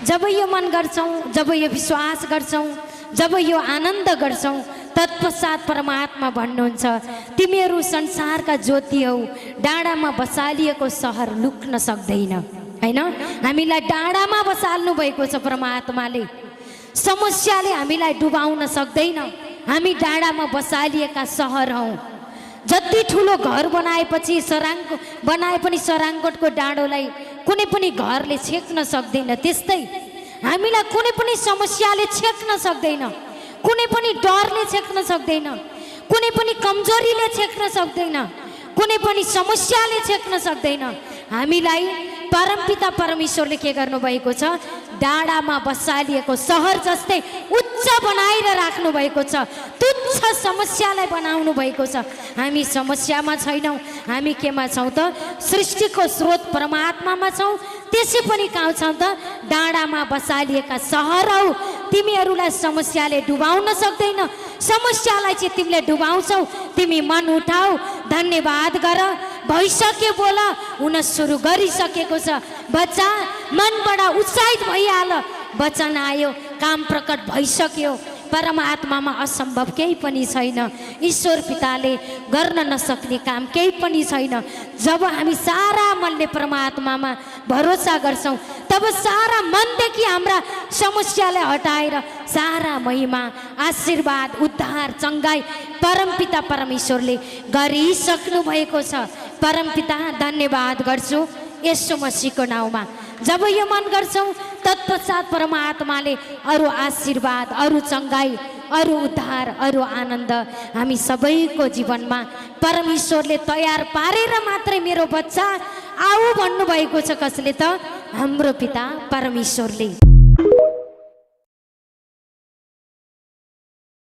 जब यो मन गर्छौँ, जब यो विश्वास गर्छौँ, जब यो आनन्द गर्छौँ, तत्पश्चात परमात्मा भन्नुहुन्छ, तिमीहरू संसारका ज्योति हौ, डाँडामा बसालिएको सहर लुक्न सक्दैन। हैन, हामीलाई डाँडामा बसाल्नु भएको छ परमात्माले। समस्याले हामीलाई डुबाउन सक्दैन। हामी डाँडामा बसालिएका सहर हौ। जति ठुलो घर बनाएपछि बनाए पनि सराङ्गोटको डाँडोलाई कुनै पनि घरले छेक्न सक्दैन। त्यस्तै हामीलाई कुनै पनि समस्याले छेक्न सक्दैन, कुनै पनि डरले छेक्न सक्दैन, कुनै पनि कमजोरीले छेक्न सक्दैन, कुनै पनि समस्याले छेक्न सक्दैन। हामीलाई परमपिता परमेश्वरले के गर्नुभएको छ? डाँडामा बसालिएको सहर जस्तै उच्च बनाएर राख्नु भएको छ। तुच्छ समस्यालाई बनाउनु भएको छ। हामी समस्यामा छैनौँ, हामी केमा छौँ त? सृष्टिको स्रोत परमात्मामा छौँ। त्यसै पनि कहाँ छौँ त? डाँडामा बसालिएका सहर हौ। तिमीहरूलाई समस्याले डुबाउन सक्दैन। समस्यालाई चाहिँ तिमीले डुबाउँछौ। तिमी मन उठाऊ, धन्यवाद गर, भइसक्यो, बोल, हुन सुरु गरिसकेको छ। बच्चा मनबाट उत्साहित भइहाल। वचन आयो, काम प्रकट भइसक्यो। परमात्मामा असम्भव केही पनि छैन। ईश्वर पिताले गर्न नसक्ने काम केही पनि छैन। जब हामी सारा मनले परमात्मामा भरोसा गर्छौँ, तब सारा मनदेखि हाम्रा समस्यालाई हटाएर सारा महिमा, आशीर्वाद, उद्धार, चङ्गाई परमपिता परमेश्वरले गरिसक्नु भएको छ। परमपिता धन्यवाद गर्छु येशू मसीहको नाउँमा। जब यो मन गर्छौँ, तत्पश्चात परमात्माले अरू आशीर्वाद, अरू चङ्गाई, अरू उद्धार, अरू आनन्द हामी सबैको जीवनमा परमेश्वरले तयार पारेर मात्रै मेरो बच्चा आऊ भन्नुभएको छ। कसले त? हाम्रो पिता परमेश्वरले।